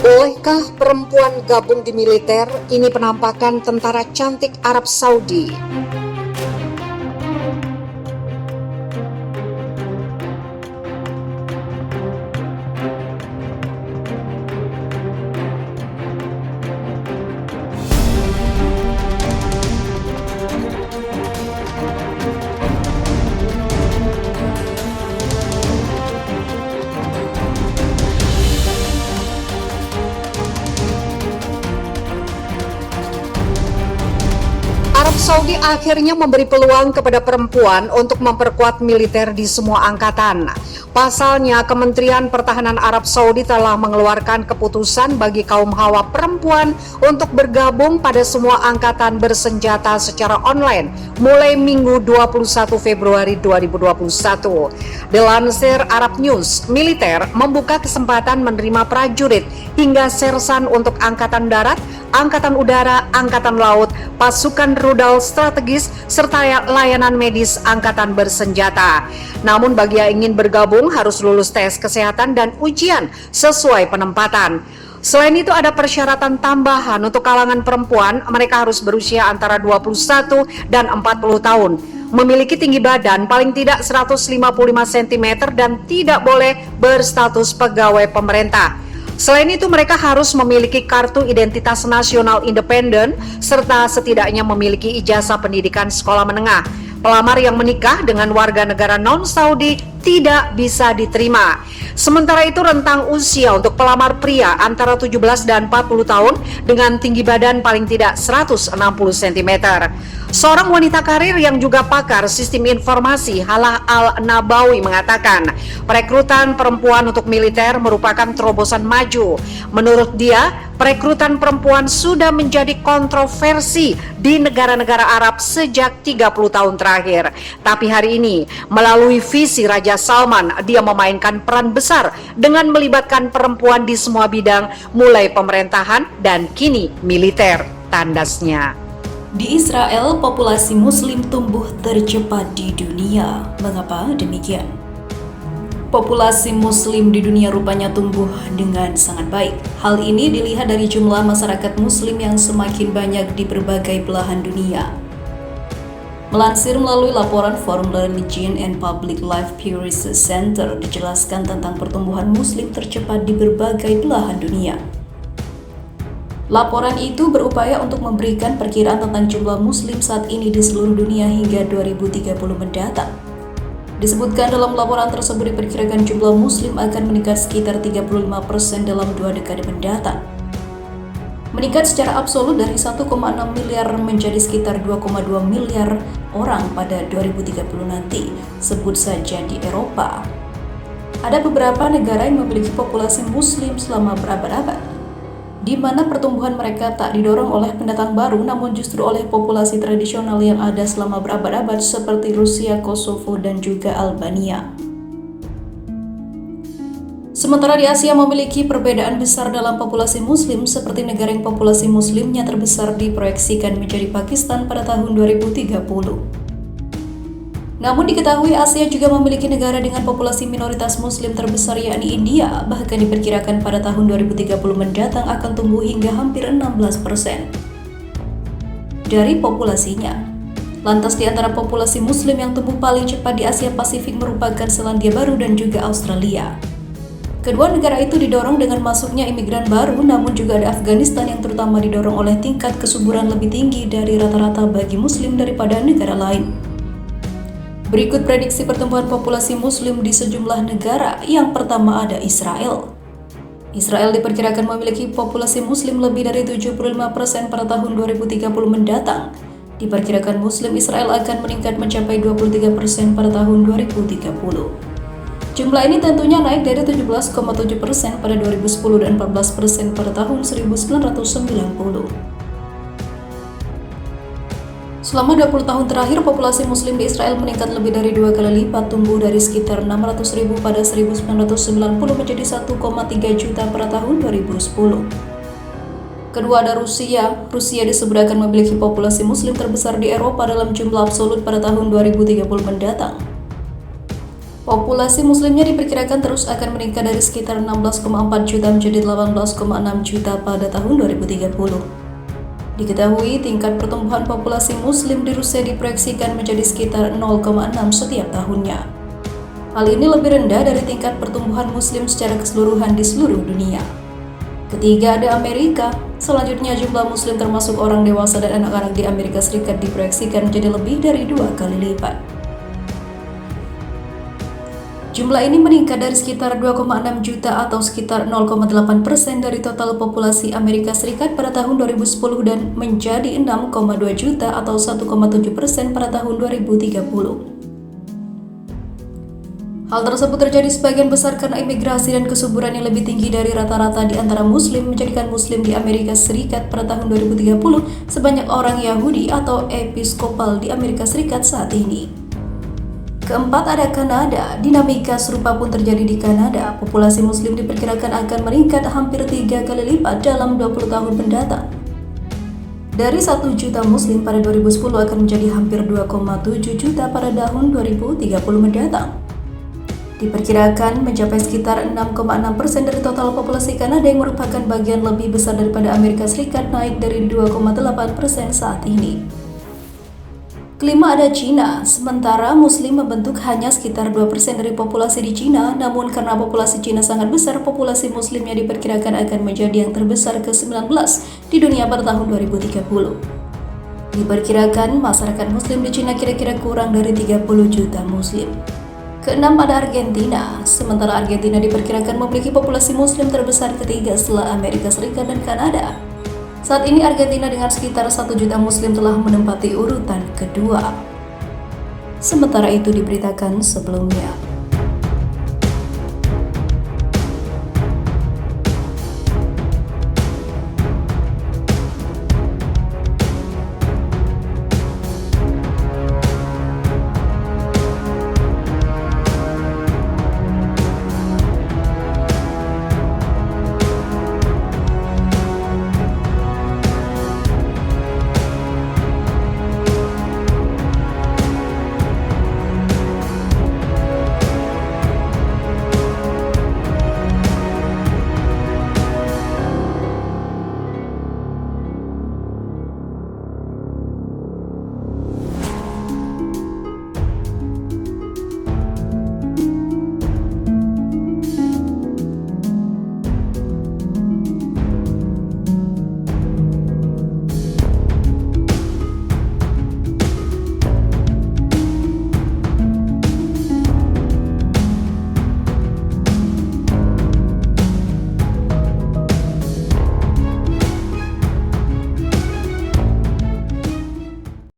Bolehkah perempuan gabung di militer? Ini penampakan tentara cantik Arab Saudi. Arab Saudi akhirnya memberi peluang kepada perempuan untuk memperkuat militer di semua angkatan. Pasalnya, Kementerian Pertahanan Arab Saudi telah mengeluarkan keputusan bagi kaum hawa perempuan untuk bergabung pada semua angkatan bersenjata secara online mulai Minggu 21 Februari 2021. Dilansir Arab News, militer membuka kesempatan menerima prajurit hingga sersan untuk Angkatan Darat, Angkatan Udara, Angkatan Laut, pasukan rudal strategis, serta layanan medis angkatan bersenjata. Namun bagi yang ingin bergabung harus lulus tes kesehatan dan ujian sesuai penempatan. Selain itu ada persyaratan tambahan untuk kalangan perempuan, mereka harus berusia antara 21 dan 40 tahun. Memiliki tinggi badan paling tidak 155 cm dan tidak boleh berstatus pegawai pemerintah. Selain itu, mereka harus memiliki kartu identitas nasional independen serta setidaknya memiliki ijazah pendidikan sekolah menengah. Pelamar yang menikah dengan warga negara non-Saudi tidak bisa diterima. Sementara itu, rentang usia untuk pelamar pria antara 17 dan 40 tahun dengan tinggi badan paling tidak 160 cm. Seorang wanita karir yang juga pakar sistem informasi, Halah Al-Nabawi, mengatakan perekrutan perempuan untuk militer merupakan terobosan maju. Menurut dia, perekrutan perempuan sudah menjadi kontroversi di negara-negara Arab sejak 30 tahun terakhir. Tapi hari ini, melalui visi Raja Salman, dia memainkan peran besar dengan melibatkan perempuan di semua bidang, mulai pemerintahan dan kini militer, tandasnya. Di Israel, populasi Muslim tumbuh tercepat di dunia. Mengapa demikian? Populasi Muslim di dunia rupanya tumbuh dengan sangat baik. Hal ini dilihat dari jumlah masyarakat Muslim yang semakin banyak di berbagai belahan dunia. Melansir melalui laporan Forum Religion and Public Life Pew Research Center, dijelaskan tentang pertumbuhan Muslim tercepat di berbagai belahan dunia. Laporan itu berupaya untuk memberikan perkiraan tentang jumlah Muslim saat ini di seluruh dunia hingga 2030 mendatang. Disebutkan dalam laporan tersebut diperkirakan jumlah Muslim akan meningkat sekitar 35% dalam 2 dekade mendatang. Meningkat secara absolut dari 1,6 miliar menjadi sekitar 2,2 miliar orang pada 2030 nanti, sebut saja di Eropa. Ada beberapa negara yang memiliki populasi Muslim selama berabad-abad, di mana pertumbuhan mereka tak didorong oleh pendatang baru, namun justru oleh populasi tradisional yang ada selama berabad-abad seperti Rusia, Kosovo, dan juga Albania. Sementara di Asia memiliki perbedaan besar dalam populasi Muslim, seperti negara yang populasi Muslimnya terbesar diproyeksikan menjadi Pakistan pada tahun 2030. Namun diketahui Asia juga memiliki negara dengan populasi minoritas Muslim terbesar yakni India, bahkan diperkirakan pada tahun 2030 mendatang akan tumbuh hingga hampir 16% dari populasinya. Lantas di antara populasi Muslim yang tumbuh paling cepat di Asia Pasifik merupakan Selandia Baru dan juga Australia. Kedua negara itu didorong dengan masuknya imigran baru, namun juga ada Afghanistan yang terutama didorong oleh tingkat kesuburan lebih tinggi dari rata-rata bagi Muslim daripada negara lain. Berikut prediksi pertumbuhan populasi Muslim di sejumlah negara. Yang pertama ada Israel. Israel diperkirakan memiliki populasi Muslim lebih dari 75% pada tahun 2030 mendatang. Diperkirakan Muslim Israel akan meningkat mencapai 23% pada tahun 2030. Jumlah ini tentunya naik dari 17,7% pada 2010 dan 14% pada tahun 1990. Selama 20 tahun terakhir, populasi Muslim di Israel meningkat lebih dari 2 kali lipat, tumbuh dari sekitar 600.000 pada 1990 menjadi 1,3 juta pada tahun 2010. Kedua ada Rusia. Rusia disebut akan memiliki populasi Muslim terbesar di Eropa dalam jumlah absolut pada tahun 2030 mendatang. Populasi muslimnya diperkirakan terus akan meningkat dari sekitar 16,4 juta menjadi 18,6 juta pada tahun 2030. Diketahui tingkat pertumbuhan populasi muslim di Rusia diproyeksikan menjadi sekitar 0,6 setiap tahunnya. Hal ini lebih rendah dari tingkat pertumbuhan muslim secara keseluruhan di seluruh dunia. Ketiga ada Amerika, selanjutnya jumlah muslim termasuk orang dewasa dan anak-anak di Amerika Serikat diproyeksikan menjadi lebih dari 2 kali lipat. Jumlah ini meningkat dari sekitar 2,6 juta atau sekitar 0,8% dari total populasi Amerika Serikat pada tahun 2010 dan menjadi 6,2 juta atau 1,7% pada tahun 2030. Hal tersebut terjadi sebagian besar karena imigrasi dan kesuburan yang lebih tinggi dari rata-rata di antara muslim menjadikan muslim di Amerika Serikat pada tahun 2030 sebanyak orang Yahudi atau episkopal di Amerika Serikat saat ini. Keempat ada Kanada. Dinamika serupa pun terjadi di Kanada. Populasi muslim diperkirakan akan meningkat hampir 3 kali lipat dalam 20 tahun mendatang. Dari 1 juta muslim pada 2010 akan menjadi hampir 2,7 juta pada tahun 2030 mendatang. Diperkirakan mencapai sekitar 6,6% dari total populasi Kanada yang merupakan bagian lebih besar daripada Amerika Serikat, naik dari 2,8% saat ini. Kelima ada Cina, sementara muslim membentuk hanya sekitar 2% dari populasi di Cina, namun karena populasi Cina sangat besar, populasi muslimnya diperkirakan akan menjadi yang terbesar ke-19 di dunia pada tahun 2030. Diperkirakan masyarakat muslim di Cina kira-kira kurang dari 30 juta muslim. Keenam ada Argentina, sementara Argentina diperkirakan memiliki populasi muslim terbesar ketiga setelah Amerika Serikat dan Kanada. Saat ini Argentina dengan sekitar 1 juta muslim telah menempati urutan kedua. Sementara itu diberitakan sebelumnya,